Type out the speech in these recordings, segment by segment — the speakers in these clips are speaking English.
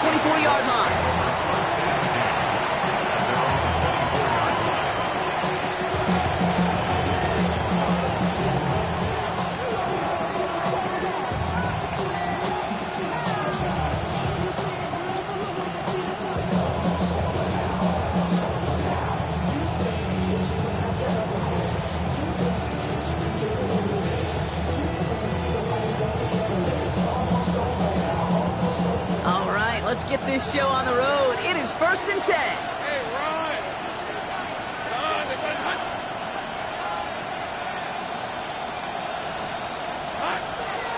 24-yard line. Let's get this show on the road. It is 1st and 10. Hey, Ron.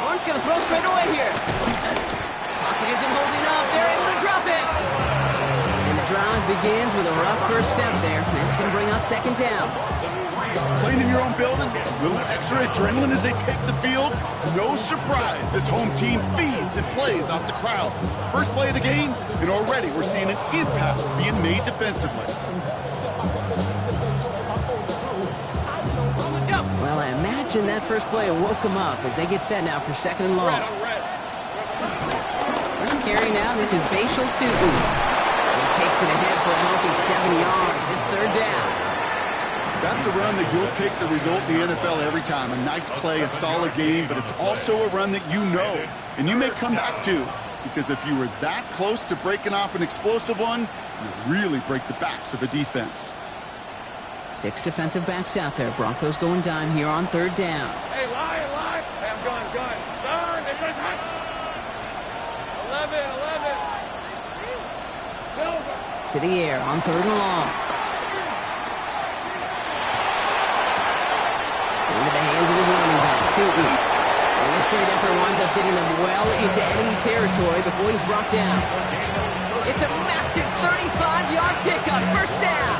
Horn's going to throw straight away here. Pocket isn't holding up. They're able to drop it. And the drive begins with a rough first step there. That's going to bring up 2nd down. Playing in your own building, a little extra adrenaline as they take the field. No surprise, this home team feeds and plays off the crowd. First play of the game, and already we're seeing an impact being made defensively. Well, I imagine that first play woke them up as they get set now for 2nd and long. First carry now, this is Bashal to He takes it ahead for a healthy 7 yards. It's 3rd down. That's a run that you'll take the result in the NFL every time. A nice play, a solid game, but it's also a run that you know, and you may come back to, because if you were that close to breaking off an explosive one, you really break the backs of a defense. 6 defensive backs out there. Broncos going dime here on 3rd down. Hey, lie. Hey, I'm gun. Darn, it's a touch. 11. Silver. To the air on 3rd and long. Into the hands of his running back, Tootin. And this great effort winds up getting them well into enemy territory before he's brought down. It's a massive 35-yard pickup. 1st down.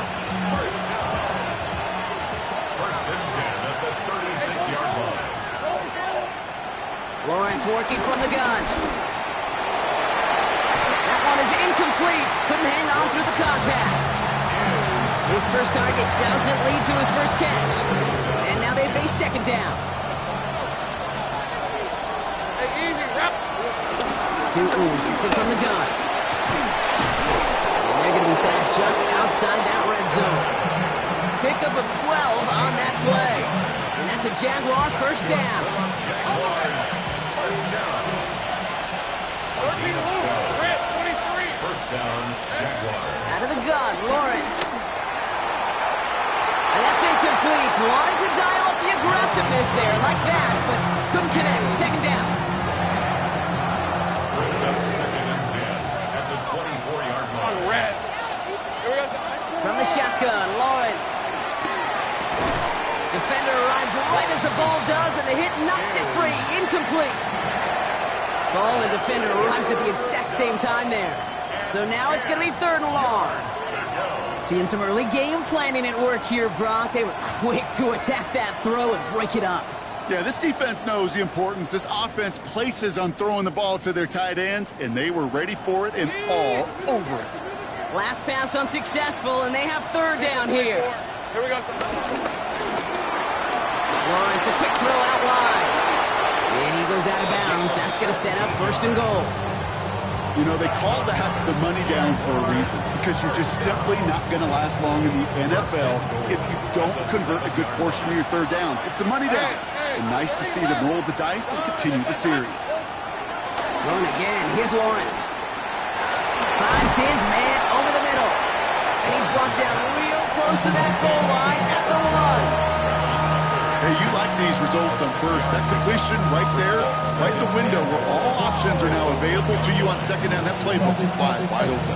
First and 10 at the 36-yard line. Lawrence working from the gun. That one is incomplete. Couldn't hang on through the contact. His first target doesn't lead to his first catch. And now they face 2nd down. Hey, easy, rep. Tootin gets it from the gun. And they're going to be set just outside that red zone. Pickup of 12 on that play. And that's a Jaguar 1st down. Jaguars, 1st down. 13 move. Red, 23. 1st down, Jaguars. Out of the gun, Lawrence. And that's incomplete. Wanted to dial up the aggressiveness there like that, but couldn't connect. 2nd down. Brings up 2nd and 10 at the 24-yard line. On red. Here we go. From the shotgun, Lawrence. Defender arrives right as the ball does, and the hit knocks it free. Incomplete. Ball and defender arrived at the exact same time there. So now it's going to be 3rd and long. Seeing some early game planning at work here, Brock. They were quick to attack that throw and break it up. Yeah, this defense knows the importance this offense places on throwing the ball to their tight ends, and they were ready for it and all over it. Last pass unsuccessful, and they have 3rd down here. Here we go. Lawrence, a quick throw out wide. And he goes out of bounds. That's going to set up 1st and goal. You know, they call that the money down for a reason, because you're just simply not going to last long in the NFL if you don't convert a good portion of your 3rd downs. It's the money down. And nice to see them roll the dice and continue the series. Run again. Here's Lawrence. Finds his man over the middle. And he's brought down real close to that goal line at the 1. Hey, you like these results on 1st. That completion right there, right in the window where all options are now available to you on 2nd down. That playbook is wide open.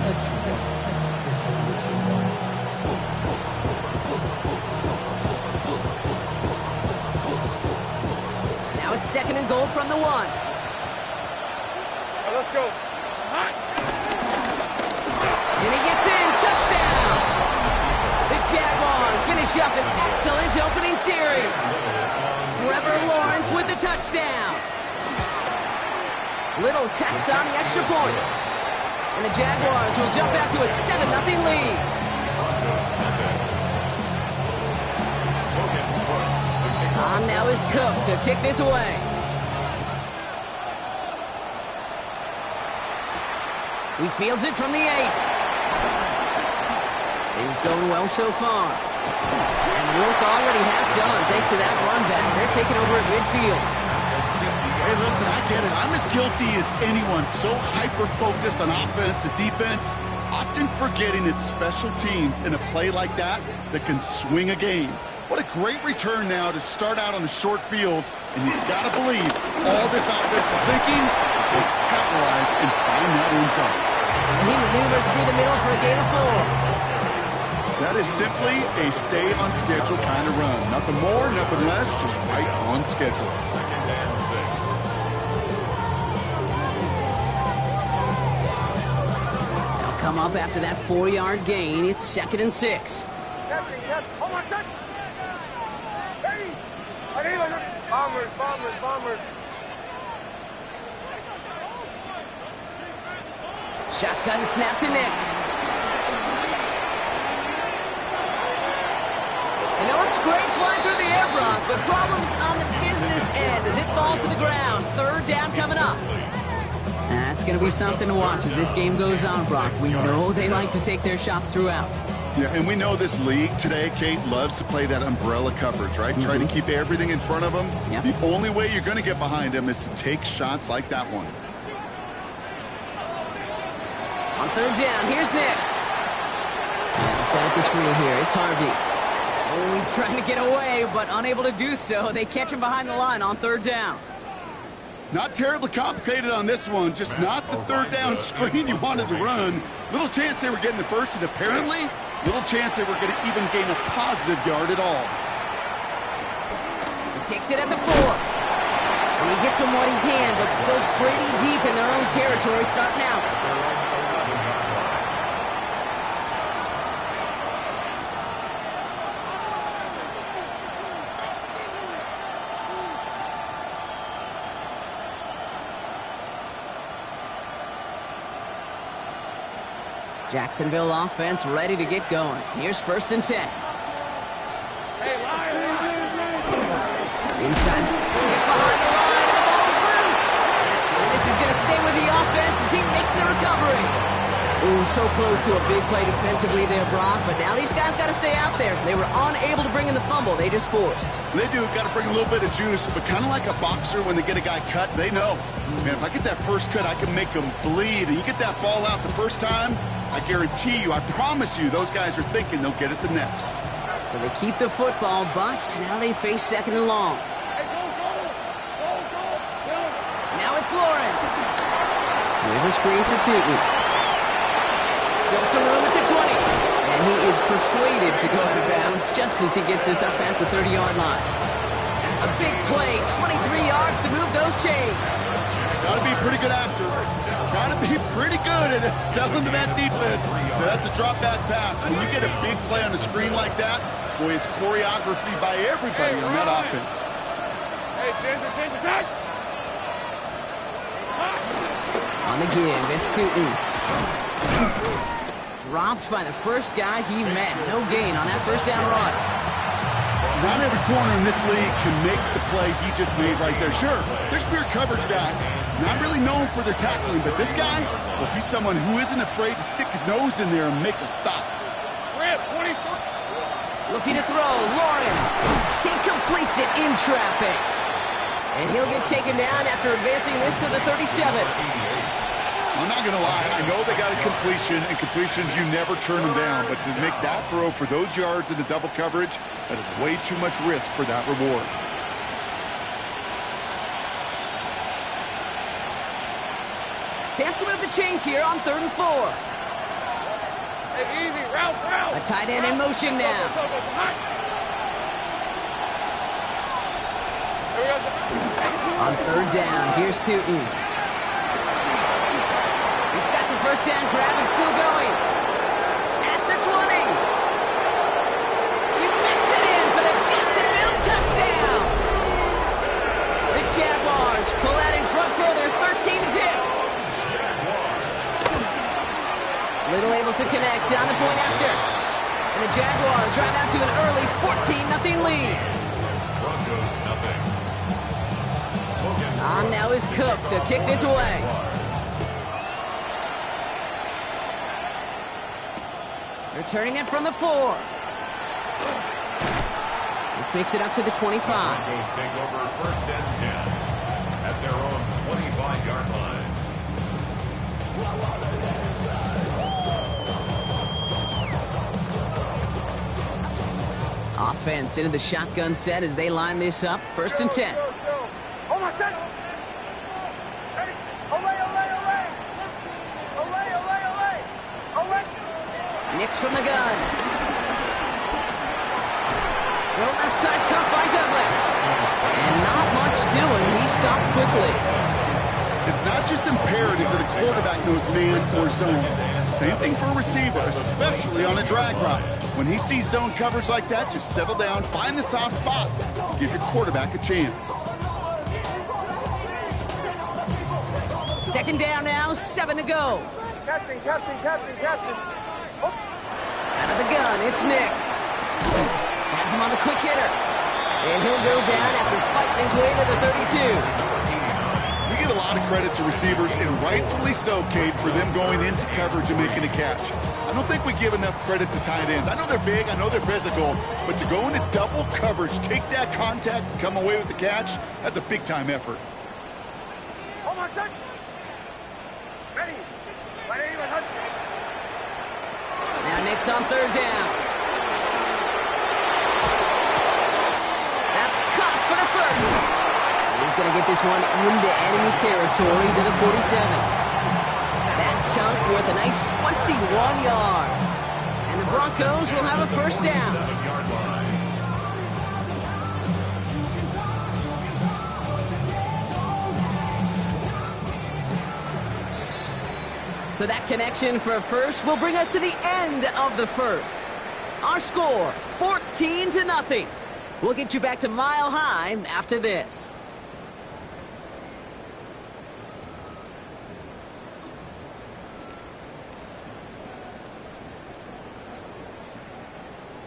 Now it's 2nd and goal from the 1. Let's go. Hot. And he gets in. Touchdown. The Jaguars finish up an excellent opening series. Trevor Lawrence with the touchdown. Little tacks on the extra point. And the Jaguars will jump out to a 7-0 lead. On now is Cook to kick this away. He fields it from the 8. Things going well so far. And work already half done thanks to that run back. They're taking over at midfield. Hey, listen, I get it. I'm as guilty as anyone. So hyper-focused on offense and defense, often forgetting it's special teams in a play like that that can swing a game. What a great return now to start out on a short field, and you've got to believe all this offense is thinking is let's capitalize and find that end zone. And he maneuvers through the middle for a gain of 4. That is simply a stay-on-schedule kind of run. Nothing more, nothing less, just right on schedule. Second and 6. They'll come up after that 4-yard gain. It's 2nd and 6. Bombers. Shotgun snap to Nix. And it looks great flying through the air, Brock, but problems on the business end as it falls to the ground. 3rd down coming up. That's going to be something to watch as this game goes on, Brock. We know they like to take their shots throughout. Yeah, and we know this league today, Kate, loves to play that umbrella coverage, right? Try to keep everything in front of them. Yep. The only way you're going to get behind them is to take shots like that one. On 3rd down, here's Nix. Set up the screen here. It's Harvey. Oh, he's trying to get away, but unable to do so. They catch him behind the line on 3rd down. Not terribly complicated on this one, just not the 3rd down screen you wanted to run. Little chance they were getting the first, and apparently, little chance they were going to even gain a positive yard at all. He takes it at the 4. And he gets him what he can, but still pretty deep in their own territory starting out. Jacksonville offense ready to get going. Here's 1st and 10. Inside. Get behind the line, and the ball is loose. And this is going to stay with the offense as he makes the recovery. Ooh, so close to a big play defensively there, Brock. But now these guys got to stay out there. They were unable to bring in the fumble. They just forced. They do. Got to bring a little bit of juice, but kind of like a boxer when they get a guy cut, they know. Man, if I get that first cut, I can make them bleed. And you get that ball out the first time, I guarantee you, I promise you, those guys are thinking they'll get it the next. So they keep the football, but now they face 2nd and long. Now it's Lawrence. Here's a screen for Tootin. Still some room at the 20. And he is persuaded to go out of bounds just as he gets this up past the 30-yard line. A big play, 23 yards to move those chains. Got to be pretty good after. Got to be pretty good at selling to that defense. That's a drop-back pass. When you get a big play on a screen like that, boy, it's choreography by everybody on that offense. Hey, change attack! On the give, it's Tootin. Dropped by the first guy he met. No gain on that 1st down run. Not every corner in this league can make the play he just made right there. Sure, there's pure coverage guys. Not really known for their tackling, but this guy, well, he's someone who isn't afraid to stick his nose in there and make a stop. Looking to throw, Lawrence. He completes it in traffic. And he'll get taken down after advancing this to the 37. I'm not going to lie. I know they got a completion, and completions, you never turn them down. But to make that throw for those yards in the double coverage, that is way too much risk for that reward. Chance to move the chains here on 3rd and 4. Hey, easy, route. A tight end in motion now. On 3rd down, here's Tootin. He's got the 1st down grab and still going. At the 20. He makes it in for the Jacksonville touchdown. The Jaguars pull out in front further, 13-zip. Little able to connect on the point after. And the Jaguars drive out to an early 14-0 lead. Broncos nothing. On now is Cook to kick this away. Returning it from the 4. This makes it up to the 25. Broncos take over first and 10 at their own 25-yard line. Offense into the shotgun set as they line this up. First and 10. Hold on, set. Ready? Olay, olay, olay. Olay, olay, olay. Olay. Nix from the gun. Throw left side cut by Douglas. And not much doing. He stopped quickly. It's not just imperative that a quarterback knows man or zone. Same thing for a receiver, especially on a drag route. When he sees zone coverage like that, just settle down, find the soft spot, give your quarterback a chance. Second down now, 7 to go. Captain. Out of the gun, it's Nix. Has him on the quick hitter. And he'll go down after fighting his way to the 32. We get a lot of credit to receivers, and rightfully so, Cade, for them going into coverage and making a catch. I don't think we give enough credit to tight ends. I know they're big, I know they're physical, but to go into double coverage, take that contact, and come away with the catch, that's a big-time effort. Hold on, set. Ready? Now Nix on third down. That's caught for the first. He's going to get this one into enemy territory to the 47. That chunk worth a nice 21 yards. And the Broncos will have a first down. 7-yard line. So that connection for a first will bring us to the end of the first. Our score, 14-0. We'll get you back to Mile High after this.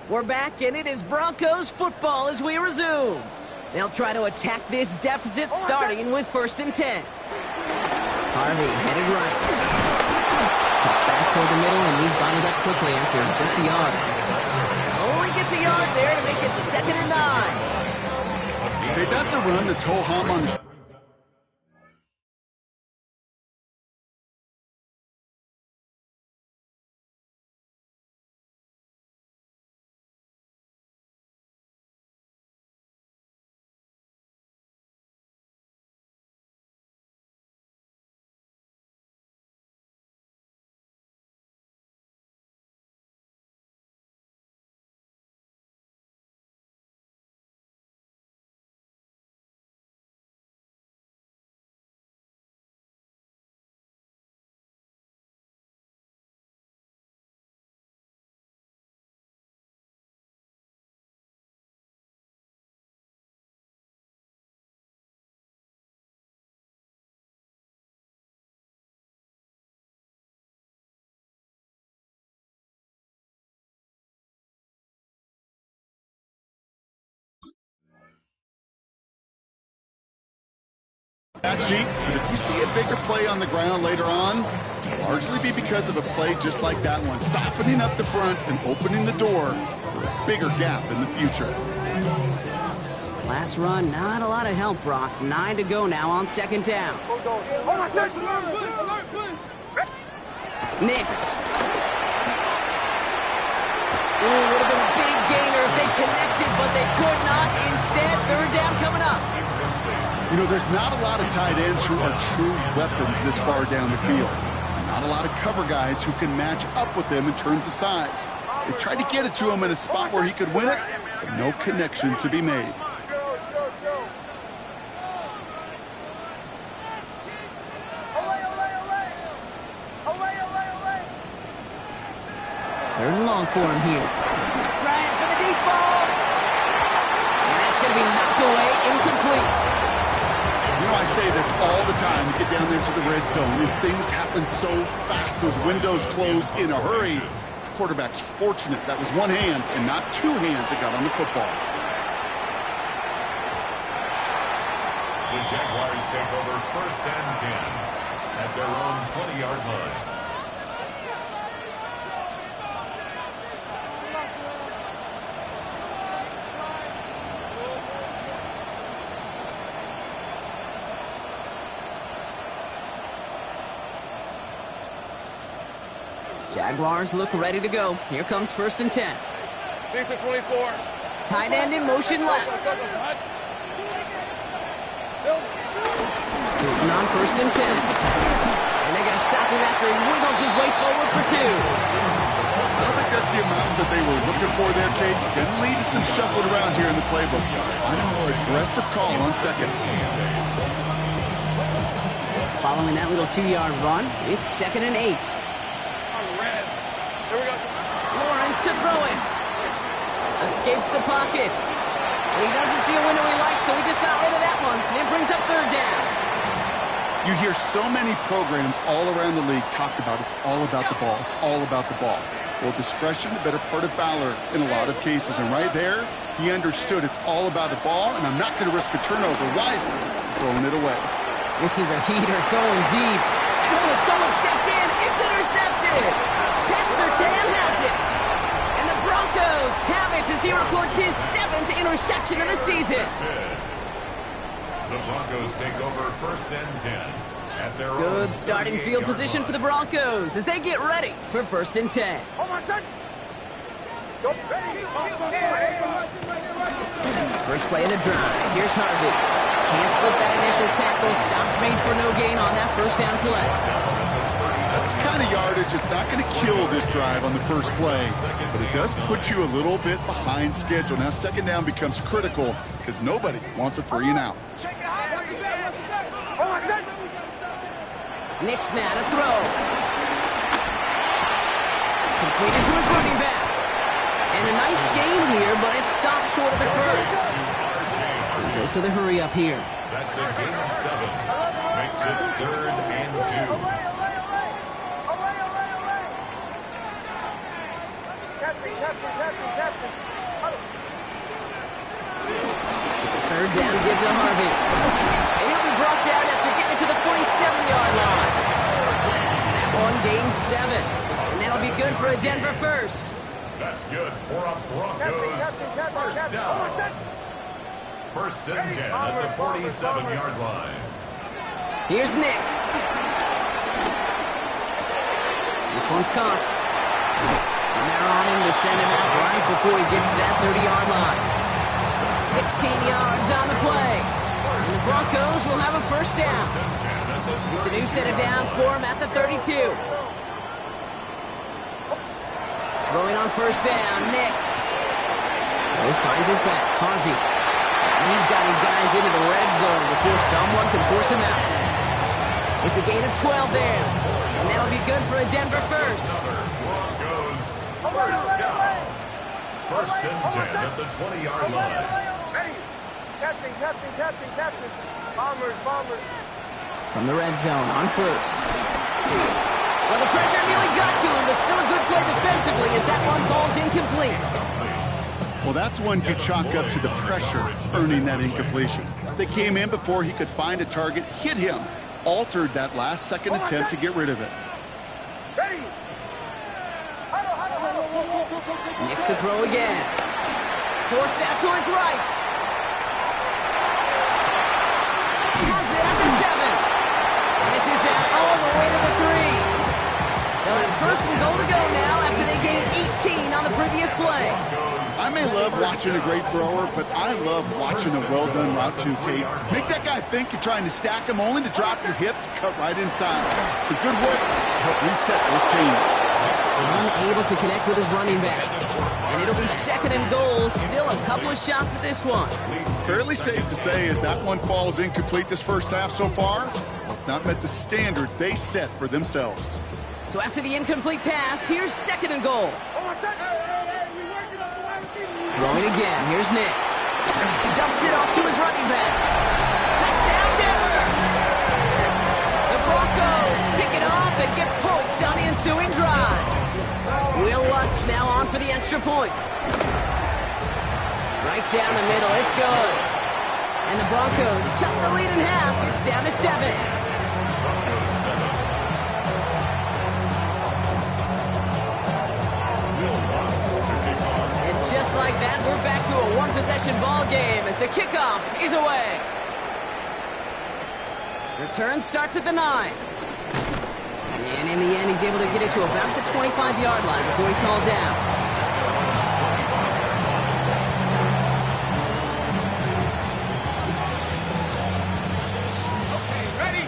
We're back, and it is Broncos football as we resume. They'll try to attack this deficit starting with first and 10. Harvey headed right. Cuts back toward the middle, and he's binded up quickly after just a yard. Only gets a yard there to make it 2nd and 9. Hey, that's a run that's ho-hum on the... that sheet, but if you see a bigger play on the ground later on, it'll largely be because of a play just like that one, softening up the front and opening the door for a bigger gap in the future. Last run, not a lot of help, Brock. 9 to go now on second down. Hold on, set. Nix. Ooh, would have been a big gainer if they connected, but they could not. Instead, third down coming up. You know, there's not a lot of tight ends who are true weapons this far down the field. Not a lot of cover guys who can match up with them in terms of size. They tried to get it to him in a spot where he could win it, but no connection to be made. Third and long for him here. Trying for the deep ball. And that's going to be knocked away, incomplete. You know, I say this all the time. You get down into the red zone, and things happen so fast. Those windows close in a hurry. The quarterback's fortunate that was one hand and not two hands that got on the football. The Jaguars take over first and 10 at their own 20-yard line. Jaguars look ready to go. Here comes 1st and 10. Decent 24. Tight end in motion left. Taking on 1st and 10. And they're going to stop him after he wiggles his way forward for 2. I don't think that's the amount that they were looking for there, Kate. Going to lead to some shuffling around here in the playbook. A more aggressive call on 2nd. Following that little 2-yard run, it's 2nd and 8. Lawrence to throw it. Escapes the pocket. But he doesn't see a window he likes, so he just got rid of that one. And it brings up 3rd down. You hear so many programs all around the league talk about it's all about the ball. It's all about the ball. Well, discretion, the better part of valor in a lot of cases. And right there, he understood it's all about the ball, and I'm not going to risk a turnover wisely, throwing it away. This is a heater going deep. Oh, someone stepped in. It's intercepted. Pat Surtain has it. And the Broncos have it as he records his 7th interception of the season. The Broncos take over 1st and 10 at their own Good starting field position for the Broncos as they get ready for 1st and 10. First play of the drive. Here's Harvey. Can't slip that initial tackle. Stops made for no gain on that 1st down play. That's the kind of yardage. It's not going to kill this drive on the first play, but it does put you a little bit behind schedule. Now 2nd down becomes critical because nobody wants a 3 and out. Nick Snad, a throw. Completed to his running back. And a nice game here, but it's stopped short of the first. Goes to the hurry up here. That's a gain of 7. Makes it 3rd and 2. It's a 3rd down, gives to Harvey. And he'll be brought down after getting to the 47-yard line. That one gains 7. And that'll be good for a Denver first. That's good for a Broncos 1st down. 1st and 10 at the 47-yard line. Here's Nix. This one's caught. And they're on him to send him out right before he gets to that 30-yard line. 16 yards on the play. And the Broncos will have a 1st down. It's a new set of downs for him at the 32. Throwing on 1st down, Nix. He finds his back, Harvey. He's got his guys into the red zone before someone can force him out. It's a gain of 12 there. And that'll be good for a Denver first. Broncos 1st down. 1st and 10 at the 20-yard line. Captain. Bombers. From the red zone on 1st. Well, the pressure nearly got to him, but still a good play defensively as that one falls incomplete. Well, that's one you chalk up to the pressure earning that incompletion. They came in before he could find a target, hit him, altered that last 2nd attempt to get rid of it. Nix to throw again. Forced out to his right. Has it at the 7. And this is down all the way to the 3. They'll have 1st and goal to go now after they gained 18 on the previous play. I may love watching a great thrower, but I love watching a well-done route too, Kate. Make that guy think you're trying to stack him only to drop your hips, cut right inside. It's a good way to help reset those chains. Unable to connect with his running back. And it'll be 2nd and goal. Still a couple of shots at this one. Fairly safe to say as that one falls incomplete this first half so far, it's not met the standard they set for themselves. So after the incomplete pass, here's 2nd and goal. Throwing again. Here's Nix. Dumps it off to his running back. Touchdown, Denver! The Broncos pick it off and get points on the ensuing drive. Will Lutz now on for the extra point. Right down the middle. It's good. And the Broncos chop the lead in half. It's down to 7. Just like that, we're back to a one-possession ball game as the kickoff is away. Return starts at the 9. And in the end, he's able to get it to about the 25-yard line before he's hauled down.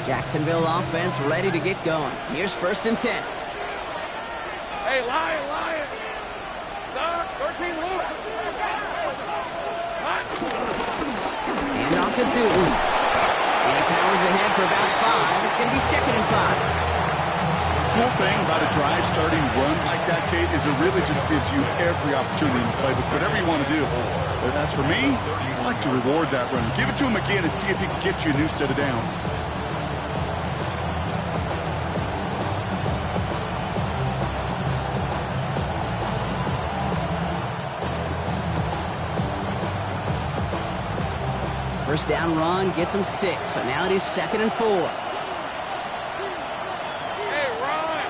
Jacksonville offense ready to get going. Here's 1st and 10. Hey, Lion. Stop. 13 loose. And off to Tootin. And he powers ahead for about 5. It's going to be 2nd and 5. Cool thing about a drive starting run like that, Kate, is it really just gives you every opportunity to play with whatever you want to do. But as for me, I like to reward that run. Give it to him again and see if he can get you a new set of downs. First down run gets him 6, so now it is 2nd and 4. Hey, Ron.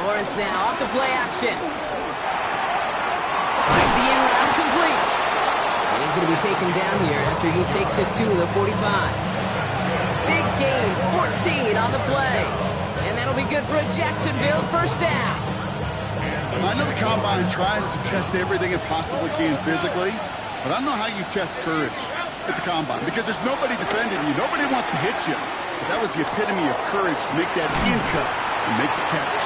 Lawrence now off the play action. Finds the in route complete. And he's going to be taken down here after he takes it to the 45. Big gain, 14 on the play. And that'll be good for a Jacksonville first down. I know the Combine tries to test everything it possibly can physically, but I don't know how you test courage at the Combine, because there's nobody defending you. Nobody wants to hit you. But that was the epitome of courage to make that in cut and make the catch.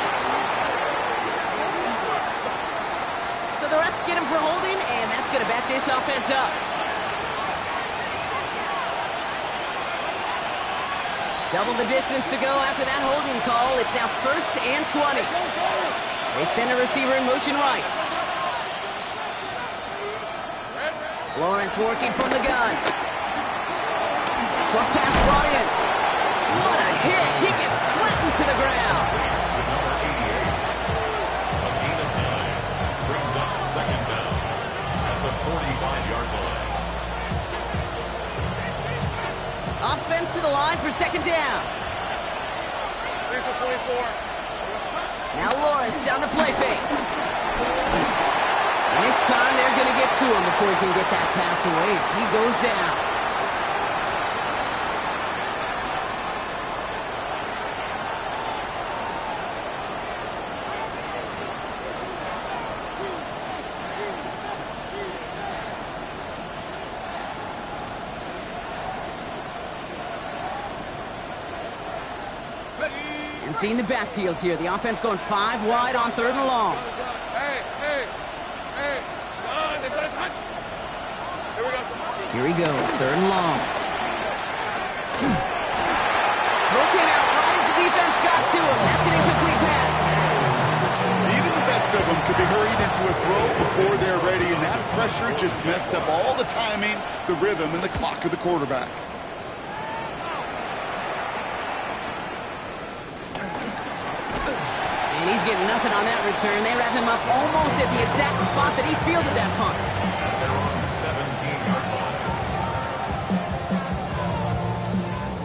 So the refs get him for holding, and that's going to back this offense up. Double the distance to go after that holding call. It's now 1st and 20. They send a receiver in motion right. Lawrence working from the gun. Short pass brought in. What a hit! He gets flattened to the ground. A gain of 9 brings up 2nd down at the 45-yard line. Offense to the line for 2nd down. Here's the 24. Now Lawrence on the play fake. And this time they're going to get to him before he can get that pass away as he goes down. Emptying the backfield here. The offense going 5 wide on 3rd and long. Hey. Don, it's a touch. Here we go. Here he goes, 3rd and long. Throw came out right as the defense got to him. That's an incomplete pass. Even the best of them could be hurried into a throw before they're ready, and that pressure just messed up all the timing, the rhythm, and the clock of the quarterback. And he's getting nothing on that return. They wrap him up almost at the exact spot that he fielded that punt. They're on 17-yard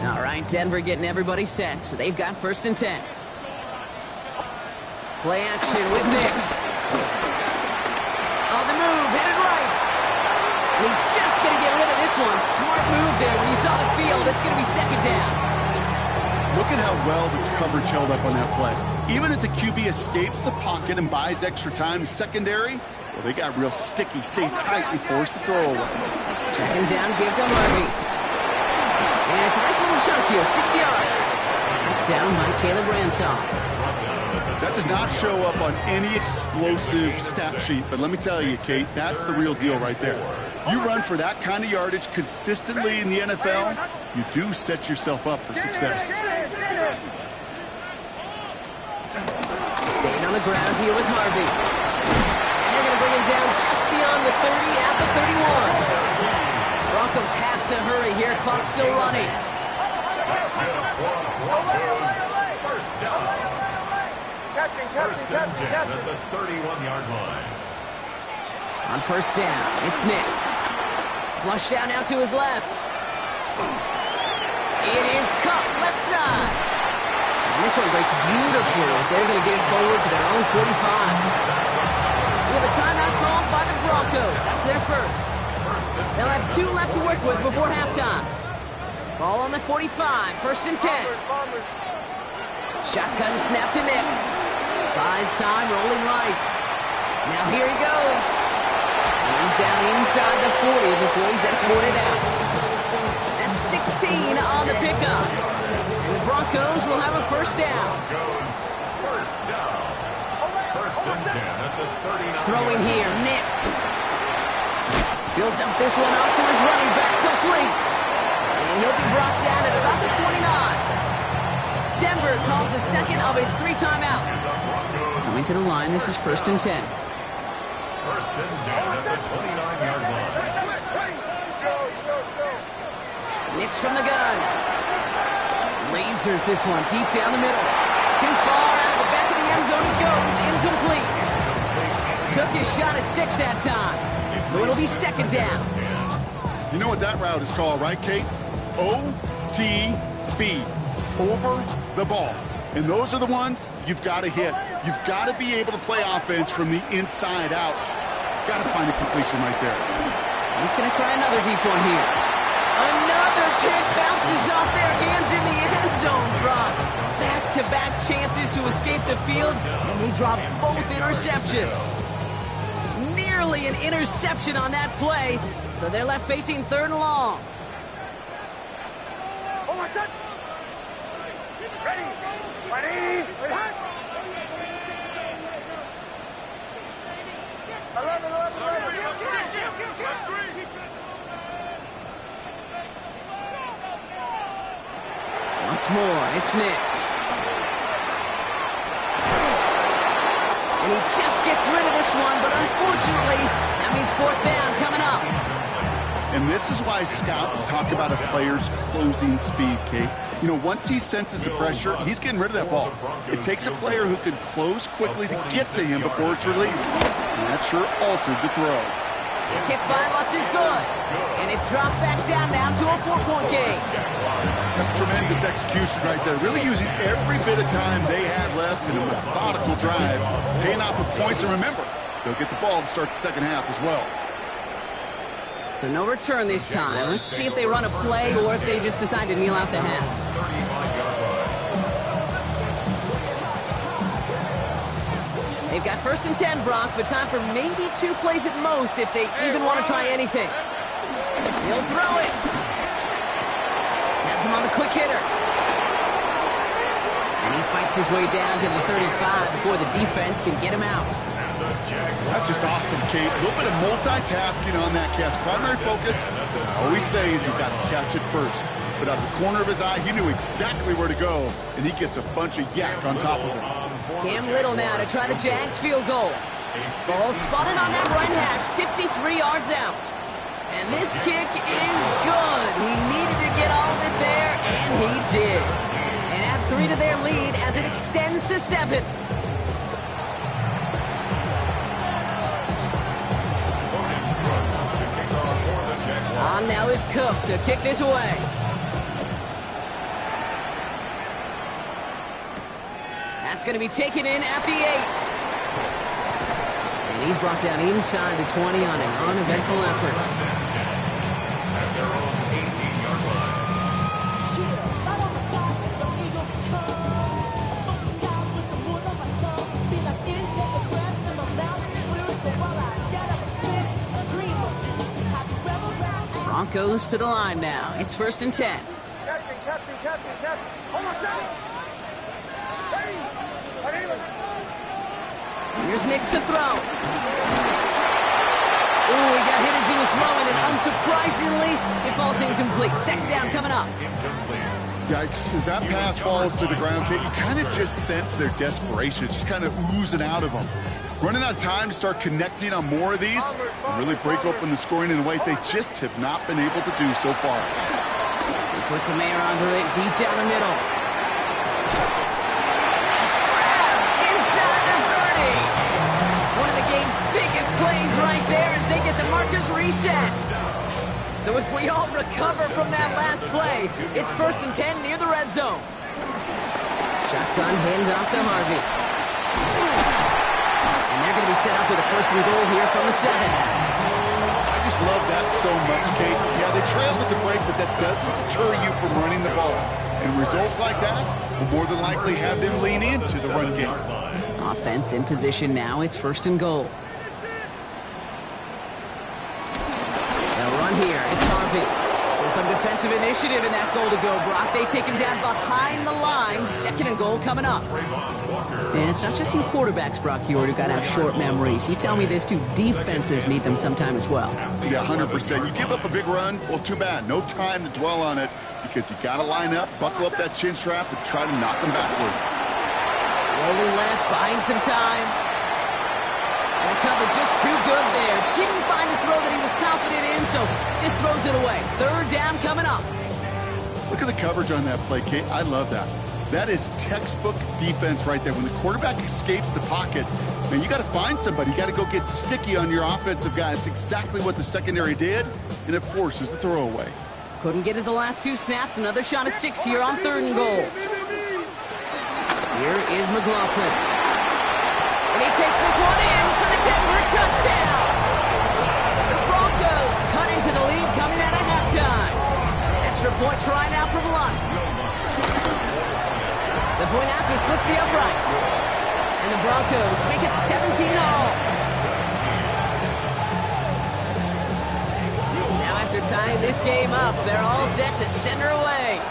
line. All right, Denver getting everybody set, so they've got 1st and 10. Play action with Nix. On the move, headed right. And he's just going to get rid of this one. Smart move there. When you saw the field, it's going to be 2nd down. Look at how well the coverage held up on that play. Even as the QB escapes the pocket and buys extra time secondary, well, they got real sticky, stayed tight, and forced the throw away. 2nd down, give to Harvey. And it's a nice little chunk here, 6 yards. Down by Caleb Ransom. That does not show up on any explosive stat sheet, but let me tell you, Kate, that's the real deal right there. You run for that kind of yardage consistently in the NFL, you do set yourself up for success. Staying on the ground here with Harvey. And they're going to bring him down just beyond the 30 at the 31. Broncos have to hurry here. Clock's still running. That's good for Broncos. First down. First and 10 at the 31-yard line. On 1st down, it's Nix. Flushed out now to his left. It is Cup, left side. And this one breaks beautifully as they're going to get it forward to their own 45. We have a timeout called by the Broncos. That's their first. They'll have 2 left to work with before halftime. Ball on the 45, 1st and 10. Shotgun snap to Nix. Buys time, rolling right. Now here he goes. He's down inside the 40 before he's escorted out. That's 16 on the pickup. And the Broncos will have a first down. First down. First and 10 at the 39. Throwing here, Nix. Builds up this one up to his running back, complete. And he'll be brought down at about the 29. Denver calls the second of its 3 timeouts. Coming to the line, this is first and 10. First and 10 at the 29-yard line. Nix from the gun. Lasers this one deep down the middle. Too far out of the back of the end zone it goes. Incomplete. Took his shot at 6 that time. So it'll be second down. You know what that route is called, right, Kate? OTB. Over the ball. And those are the ones you've got to hit. You've got to be able to play offense from the inside out. Got to find a completion right there. He's going to try another deep one here. Another kick bounces off their hands in the end zone, Brock. Back-to-back chances to escape the field, and they dropped both interceptions. Nearly an interception on that play, so they're left facing third and long. Ready? Once more, it's Nix. And he just gets rid of this one, but unfortunately, that means fourth down coming up. And this is why scouts talk about a player's closing speed, Kate. You know, once he senses the pressure, he's getting rid of that ball. It takes a player who can close quickly to get to him before it's released. And that sure altered the throw. The kick by Lutz is good. And it's dropped back down now to a 4-point game. That's tremendous execution right there. Really using every bit of time they had left in a methodical drive. Paying off with points. And remember, they'll get the ball to start the second half as well. So no return this time. Let's see if they run a play or if they just decide to kneel out the half. They've got first and 10, Brock, but time for maybe 2 plays at most if they even want to try anything. He'll throw it. Has him on the quick hitter. And he fights his way down to the 35 before the defense can get him out. That's just awesome, Kate. A little bit of multitasking on that catch. Primary focus, as I always say, is you've got to catch it first. But out of the corner of his eye, he knew exactly where to go, and he gets a bunch of yak on top of him. Cam Little now to try the Jags field goal. Ball spotted on that right hash, 53 yards out. And this kick is good. He needed to get all of it there, and he did. And add 3 to their lead as it extends to 7. On now is Cook to kick this away. That's going to be taken in at the 8. And he's brought down inside the 20 on an uneventful effort. At their own 18-yard line. Broncos to the line now. It's first and 10. Captain. Hold on, shot. Here's Nix to throw. Ooh, he got hit as he was throwing, and unsurprisingly, it falls incomplete. Second down coming up. Yikes, as that pass falls to the ground, Kate, you kind of just sense their desperation. It's just kind of oozing out of them. Running out of time to start connecting on more of these and really break open the scoring in a way they just have not been able to do so far. He puts a man under it deep down the middle. It's grabbed inside the 30. One of the game's biggest plays right there as they get the markers reset. So as we all recover from that last play, it's first and 10 near the red zone. Shotgun handoff to Harvey. And they're going to be set up with a first and goal here from the 7. I just love that so much, Kate. Yeah, they trailed at the break, but that doesn't deter you from running the ball. And results like that will more than likely have them lean into the run game. Offense in position now. It's 1st and goal. They'll run here. It's Harvey. So some defensive initiative in that goal to go, Brock. They take him down behind the line. 2nd and goal coming up. And it's not just you quarterbacks, Brock Heward, who got to have short memories. You tell me this too, defenses need them sometime as well. Yeah, 100%. You give up a big run, well, too bad. No time to dwell on it because you got to line up, buckle up that chin strap, and try to knock them backwards. Rolling left, buying some time. And the cover just too good there. Didn't find a throw that he was confident in, so just throws it away. 3rd down coming up. Look at the coverage on that play, Kate. I love that. That is textbook defense right there. When the quarterback escapes the pocket, man, you got to find somebody. You got to go get sticky on your offensive guy. It's exactly what the secondary did, and it forces the throwaway. Couldn't get it the last 2 snaps. Another shot at 6 here on 3rd and goal. Here is McLaughlin. And he takes this one in for the Denver touchdown. The Broncos cut into the lead coming out of halftime. Extra point try now from Lutz. The point after splits the uprights. And the Broncos make it 17-all. Now after tying this game up, they're all set to send her away.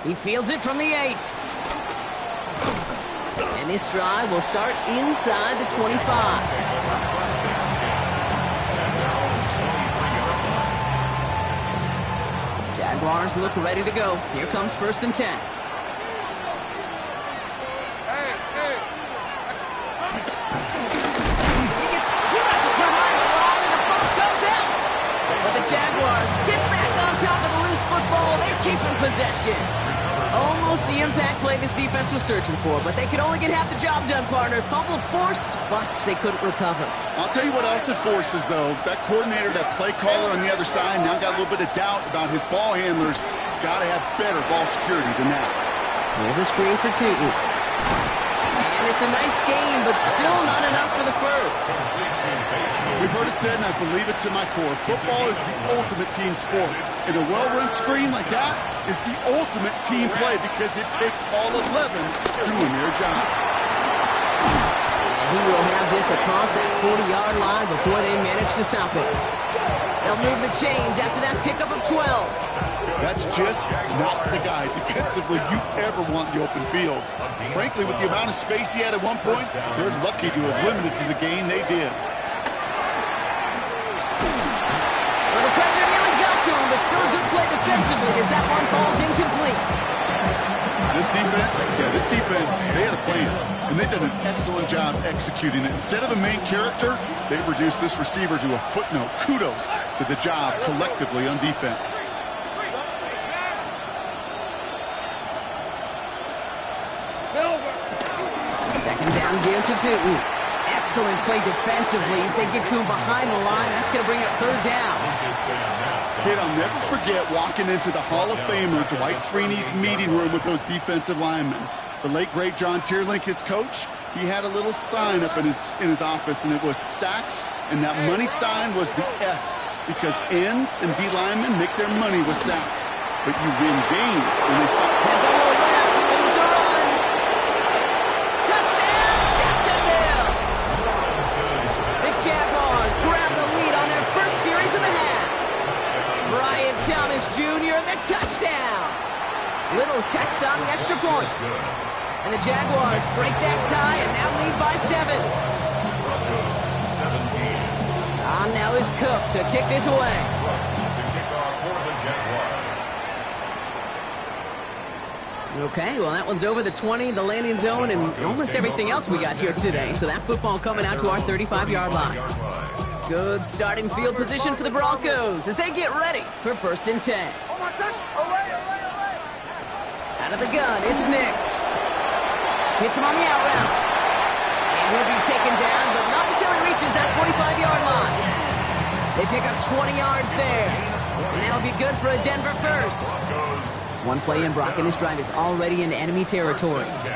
He fields it from the 8. And this drive will start inside the 25. Jaguars look ready to go. Here comes 1st and 10. He gets crushed behind the line and the ball comes out. But the Jaguars get back on top of the loose football. They're keeping possession. Almost the impact play this defense was searching for, but they could only get half the job done, partner. Fumble forced, but they couldn't recover. I'll tell you what else it forces, though. That coordinator, that play caller on the other side, now got a little bit of doubt about his ball handlers. Got to have better ball security than that. Here's a screen for Tootin. And it's a nice game, but still not enough for the first. We've heard it said, and I believe it to my core, football is the ultimate team sport. And a well-run screen like that is the ultimate team play because it takes all 11 doing their job. And he will have this across that 40-yard line before they manage to stop it. They'll move the chains after that pickup of 12. That's just not the guy defensively you ever want in the open field. Frankly, with the amount of space he had at one point, they're lucky to have limited to the gain they did. Well, the pressure really got to him, but still a good play defensively as that one falls incomplete. This defense, they had a plan, and they did an excellent job executing it. Instead of a main character, they've reduced this receiver to a footnote. Kudos to the job collectively on defense. Second down, give to Tootin. Excellent play defensively as they get to him behind the line. That's going to bring up 3rd down. Kid, I'll never forget walking into the Hall of Famer Dwight Freeney's meeting room with those defensive linemen. The late, great John Tierlink, his coach, he had a little sign up in his office, and it was sacks, and that money sign was the S, because ends and D linemen make their money with sacks. But you win games when they stop. Has a hole left, room to run. Touchdown, Jacksonville! The Jaguars grab the lead on their first series of the half. Brian Thomas Jr., the touchdown. Little Tex on the extra point. And the Jaguars break that tie and now lead by 7. On now is Cook to kick this away. Okay, well, that one's over the 20, the landing zone, and almost everything else we got here today. So that football coming out to our 35-yard line. Good starting field position for the Broncos as they get ready for 1st and 10. Out of the gun, it's Nix. Hits him on the out route. And he'll be taken down, but not until he reaches that 45-yard line. They pick up 20 yards there. And that'll be good for a Denver first. One play in, Brock, and this drive is already in enemy territory. 1st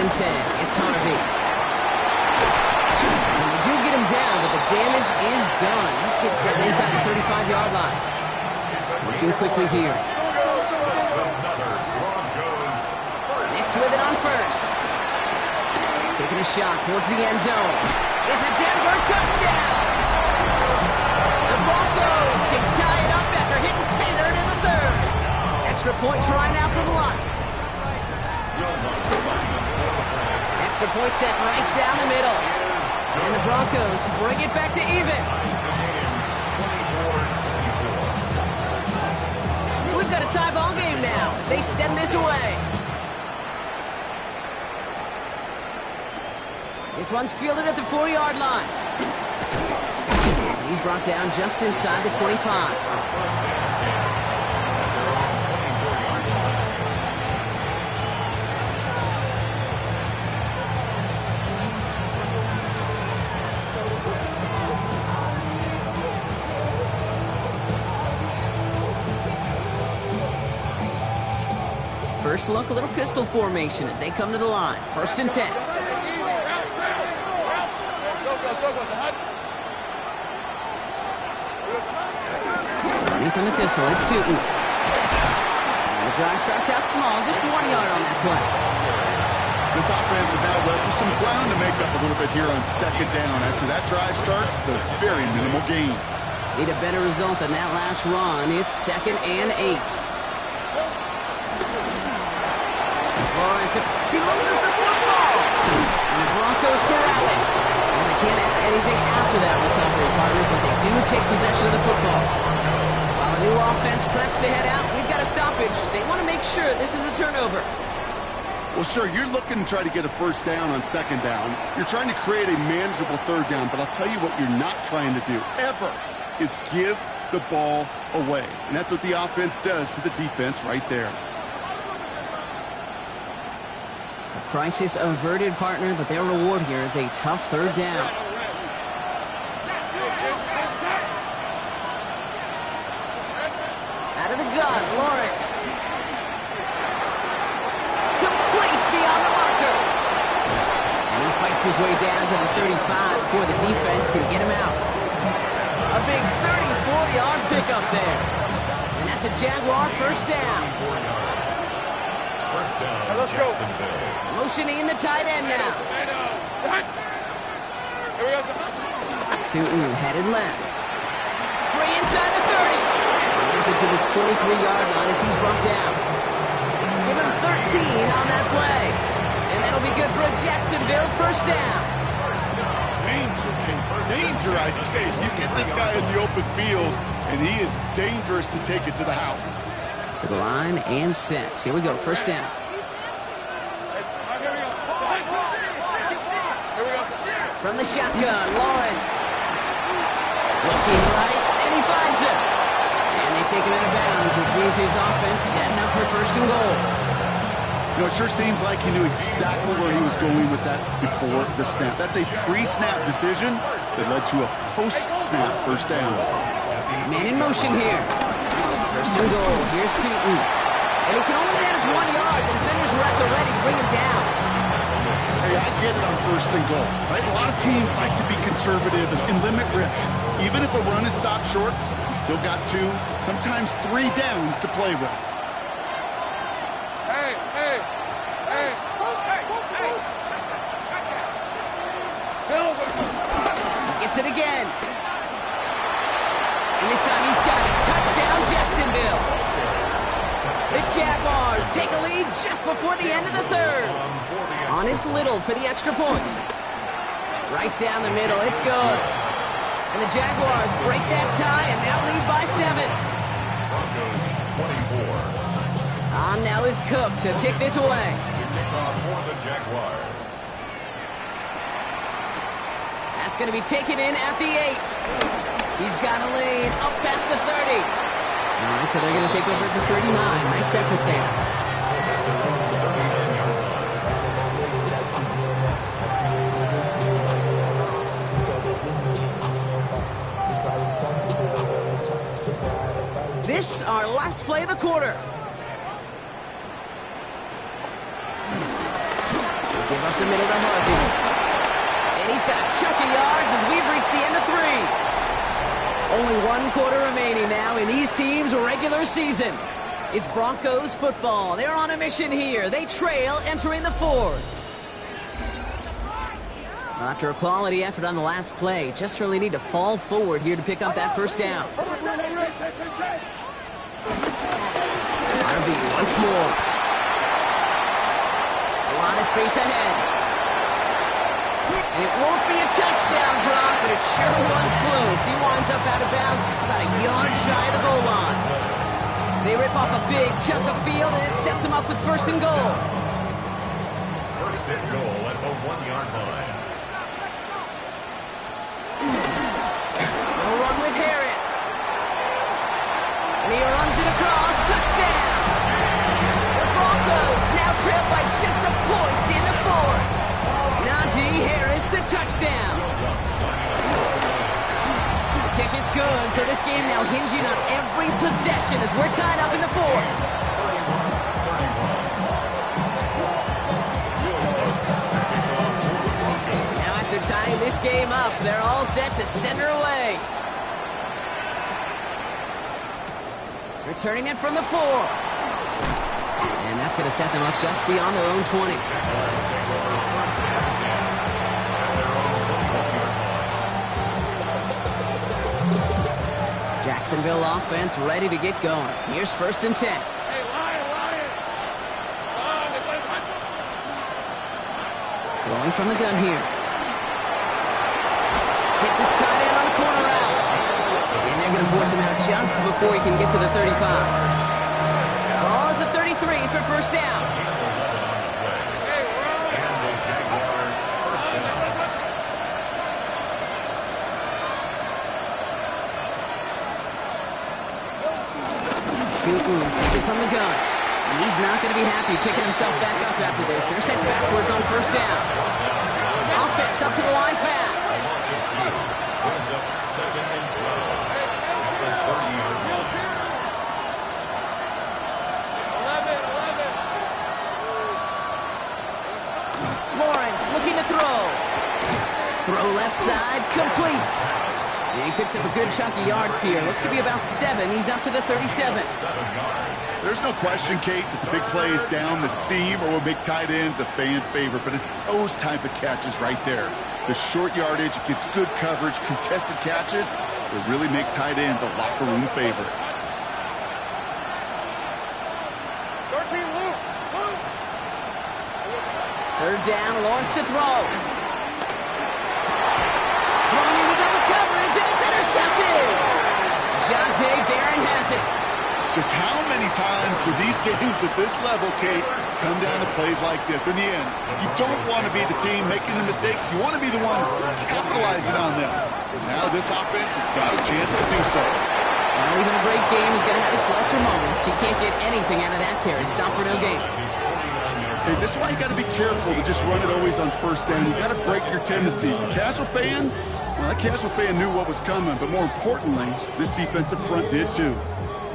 and 10. It's Harvey. And they do get him down, but the damage is done. This kid's down inside the 35-yard line. Working quickly here. Nix with it on first. Taking a shot towards the end zone. It's a Denver touchdown. The Broncos can tie it up after hitting Painter in the third. Extra point try now from Lutz. Extra point set right down the middle. And the Broncos bring it back to even. So we've got a tie ball game now as they send this away. This one's fielded at the 4-yard line. And he's brought down just inside the 25. First look, a little pistol formation as they come to the line. 1st and 10. Running from the pistol, it's Tootin. And the drive starts out small, just 1 yard on that play. This offense has now left with some ground to make up a little bit here on 2nd down. After that drive starts, the very minimal gain. Need a better result than that last run. It's 2nd and 8. Lawrence, he loses the football. And the Broncos corral it. And they can't add anything after that recovery, partner, but they do take possession of the football. While the new offense preps to head out, we've got a stoppage. They want to make sure this is a turnover. Well, sure, you're looking to try to get a 1st down on 2nd down. You're trying to create a manageable 3rd down, but I'll tell you what you're not trying to do, ever, is give the ball away. And that's what the offense does to the defense right there. Crisis averted, partner, but their reward here is a tough 3rd down. Out of the gun, Lawrence. Complete beyond the marker. And he fights his way down to the 35 before the defense can get him out. A big 34-yard pickup there. And that's a Jaguar 1st down. First down, let's go. Motioning in the tight end now. Tootin headed left. Free inside the 30. Gets it to the 23-yard line as he's brought down. Give him 13 on that play. And that'll be good for a Jacksonville 1st down. Danger, I say. You get this guy in the open field, and he is dangerous to take it to the house. To the line and set. Here we go, 1st down. From the shotgun, Lawrence. Looking right, and he finds it. And they take him out of bounds, which means his offense setting up for 1st and goal. You know, it sure seems like he knew exactly where he was going with that before the snap. That's a pre-snap decision that led to a post-snap 1st down. Man in motion here. 1st and goal. Here's Tootin. And he can only manage 1 yard. The defenders were at the ready to bring him down. Hey, I get it on 1st and goal, right? A lot of teams like to be conservative and limit risk. Even if a run is stopped short, you still got 2, sometimes 3 downs to play with. Hey. Gets it again. And this time he's got it. Touchdown, Jacksonville. The Jaguars take a lead just before the end of the 3rd. On is Little for the extra point. Right down the middle, it's good. And the Jaguars break that tie and now lead by 7. Broncos 24. On now is Cook to kick this away. Kickoff for the Jaguars. That's going to be taken in at the 8. He's got a lane up past the 30. All right, so they're going to take over at the 39. Nice effort there. This, our last play of the quarter. Give up the middle to Harvey. And he's got a chunk of yards as we've reached the end of 3. Only one quarter remaining now in these teams' regular season. It's Broncos football. They're on a mission here. They trail entering the fourth. After a quality effort on the last play, just really need to fall forward here to pick up that first down. Harvey once more. A lot of space ahead. And it won't be a touchdown, Brock, but it sure was close. He winds up out of bounds just about a yard shy of the goal line. They rip off a big chunk of field, and it sets them up with first and goal. First and goal at the 1-yard line. They'll run with Harris. And he runs it across. Touchdown! The Broncos now trail by just a point in the fourth. Najee Harris, the touchdown. The kick is good, so this game now hinging on every possession as we're tied up in the fourth. Now after tying this game up, they're all set to send her away. Returning it from the 4. And that's going to set them up just beyond their own 20. Jacksonville offense ready to get going. Here's first and 10. Hey, Lion! Throwing from the gun here. Hits his tight end on the corner route. And they're going to force him out just before he can get to the 35. Ball at the 33 for first down. Gets it from the gun. And he's not going to be happy picking himself back up after this. They're sent backwards on first down. Offense up to the line fast. Brings up second and 12 at the 30-yard line. 11. Lawrence looking to throw. Throw left side, complete. And he picks up a good chunk of yards here. Looks to be about 7. He's up to the 37. There's no question, Kate, that the big play is down the seam or will make tight ends a fan favorite, but it's those type of catches right there. The short yardage, gets good coverage, contested catches that really make tight ends a locker room favorite. 13, Luke. Third down, Lawrence to throw. Throwing into double coverage, and it's intercepted. Jonte Barron has it. Just how many times do these games at this level, Kate, come down to plays like this? In the end, you don't want to be the team making the mistakes. You want to be the one capitalizing on them. Now this offense has got a chance to do so. Well, even a great game is going to have its lesser moments. You can't get anything out of that carry. Stop for no gain. Hey, this is why you got to be careful to just run it always on first down. You got to break your tendencies. The casual fan, well, that casual fan knew what was coming, but more importantly, this defensive front did too.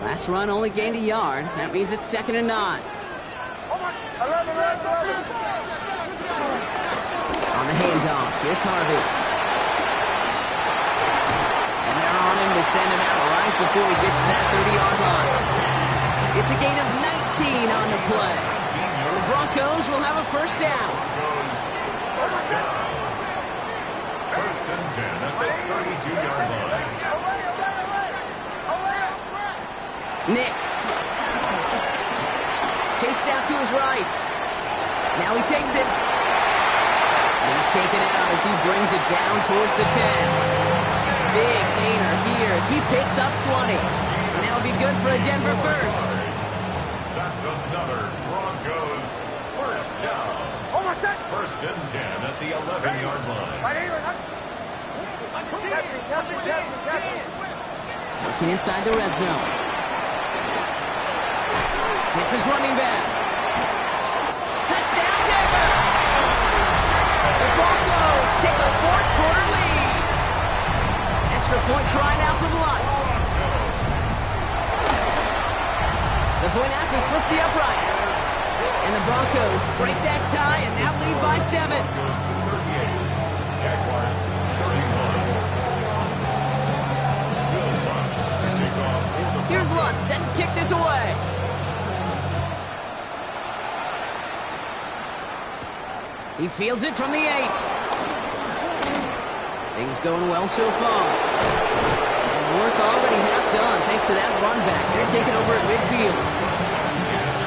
Last run only gained a yard. That means it's second and 9. 11. On the handoff, here's Harvey. And they're on him to send him out right before he gets to that 30-yard line. It's a gain of 19 on the play. And the Broncos will have a first down. First down. First and 10 at the 32-yard line. Nix. Chased out to his right. Now he takes it. And he's taken out as he brings it down towards the 10. Big gainer here as he picks up 20. And that'll be good for a Denver first. That's another Broncos first down. First and 10 at the 11-yard line. Looking inside the red zone. It's his running back. Touchdown, Denver! The Broncos take a fourth-quarter lead. Extra point try now from Lutz. The point after splits the uprights. And the Broncos break that tie and now lead by 7. Jaguars 31. Here's Lutz set to kick this away. He fields it from the 8. Things going well so far. And work already half done thanks to that run back. They're taking over at midfield.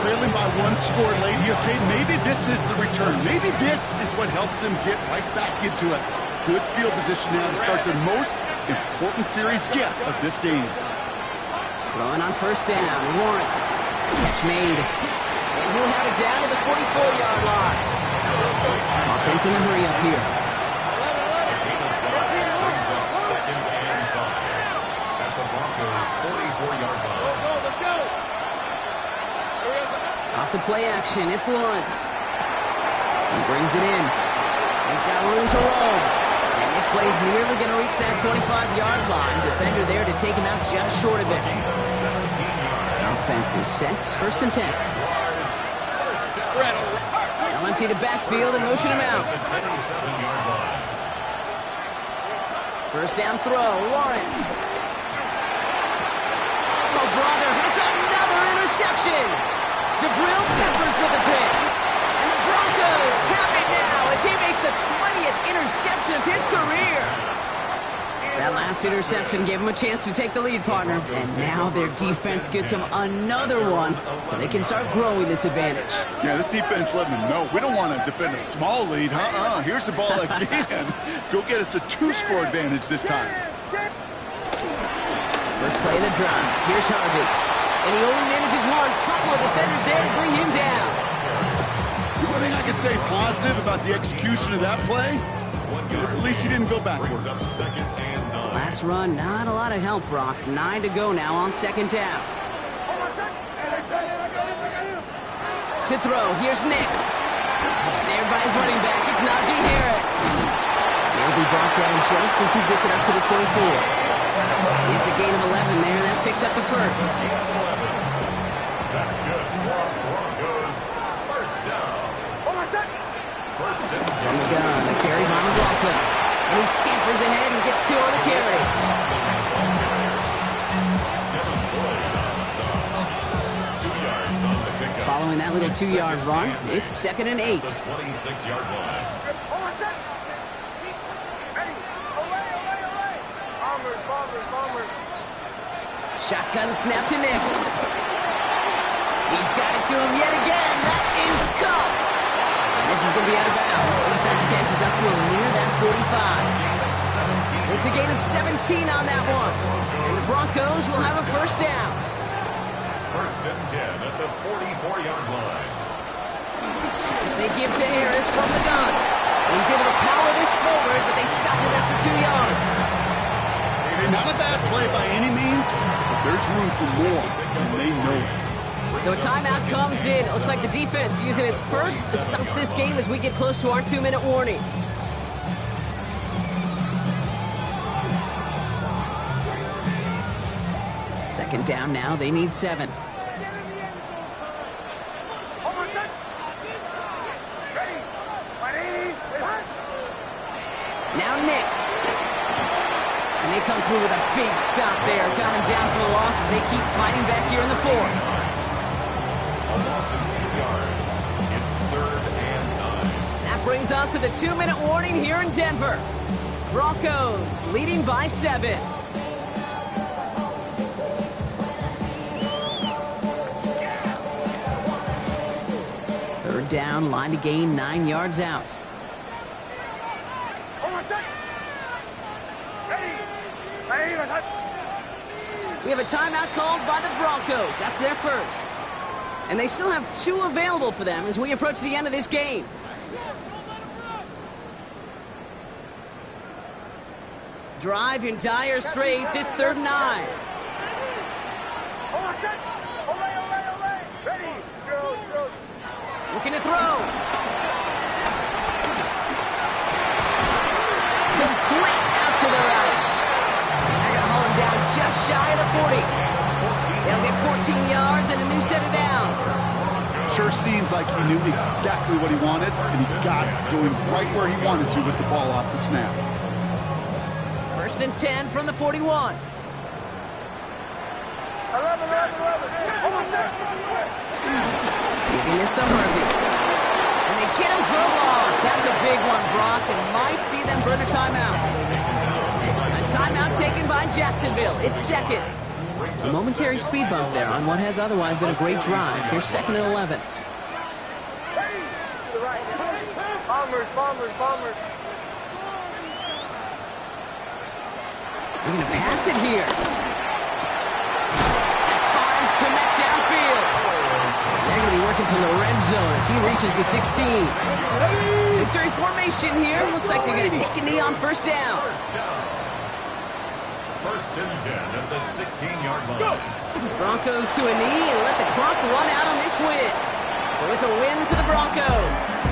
Trailing by 1 score late here, Kate. Maybe this is the return. Maybe this is what helps him get right back into it. Good field position now to start their most important series yet of this game. Throwing on first down, Lawrence. Catch made. And he'll have it down to the 44-yard line. Offense in a hurry up here. Brings up 2nd and 5 at the Broncos' 44-yard line. Let's go. Off the play action, it's Lawrence. He brings it in. He's got room to roll. And this play's nearly going to reach that 25-yard line. Defender there to take him out just short of it. Offense is set. 1st and 10. They'll empty the backfield and motion him out. 1st down throw, Lawrence. Oh, brother, it's another interception. Jabril Peppers with a pick. And the Broncos have it now as he makes the 20th interception of his career. That last interception gave him a chance to take the lead, partner. And now their defense gets them another one so they can start growing this advantage. Yeah, this defense letting them know we don't want to defend a small lead. Here's the ball again. Go get us a 2-score advantage this time. First play of the drive. Here's Harvey. And he only manages one. Couple of defenders there to bring him down. The one thing I can say positive about the execution of that play is at least he didn't go backwards. Last run, not a lot of help, Brock. 9 to go now on 2nd down. To throw, here's Nix. Snared by his running back, it's Najee Harris. He'll be brought down just as he gets it up to the 24. It's a gain of 11 there. That picks up the 1st. That's good. Broncos, 1st down. First and 10. From the gun, a carry by McLaughlin. And he scampers ahead and gets 2 on the carry. Following that little 2-yard run, it's 2nd and 8. 26-yard line. Shotgun snap to Nix. He's got it to him yet again. That is caught. And this is going to be out of bounds. Defense catches up to him near that 45. It's a gain of 17 on that one. And the Broncos will have a 1st down. 1st and 10 at the 44-yard line. They give to Harris from the gun. He's able to power this forward, but they stop him after 2 yards. Not a bad play by any means, but there's room for more, and they know it. So a timeout comes in. It looks like the defense using its first stops this game as we get close to our 2-minute warning. Second down now. They need 7. Now Nix. And they come through with a big stop there. Got him down for the loss as they keep fighting back here in the 4th. A loss of 2 yards. It's 3rd and 9. That brings us to the 2-minute warning here in Denver. Broncos leading by 7. Third down, line to gain 9 yards out. We have a timeout called by the Broncos. That's their first. And they still have 2 available for them as we approach the end of this game. Drive in dire straits. It's 3rd and 9. Looking to throw. Complete out to the right. And they're going to haul him down just shy of the 40. They'll get 14 yards and a new set of downs. Sure seems like he knew exactly what he wanted, and he got it going right where he wanted to with the ball off the snap. 1st and 10 from the 41. 11. Giving this to Harvey. And they get him for a loss. That's a big one, Brock, and might see them burn a timeout. A timeout taken by Jacksonville. It's second. A momentary speed bump there on what has otherwise been a great drive. Here's second and 11. Bombers. They're going to pass it here. And finds Kmet downfield. They're going to be working from the red zone as he reaches the 16. Victory formation here. Looks like they're going to take a knee on first down. First and 10 at the 16-yard line. Broncos to a knee and let the clock run out on this win. So it's a win for the Broncos.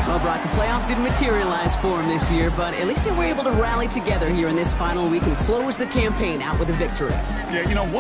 Well, Brock, the playoffs didn't materialize for them this year, but at least they were able to rally together here in this final week and close the campaign out with a victory. Yeah,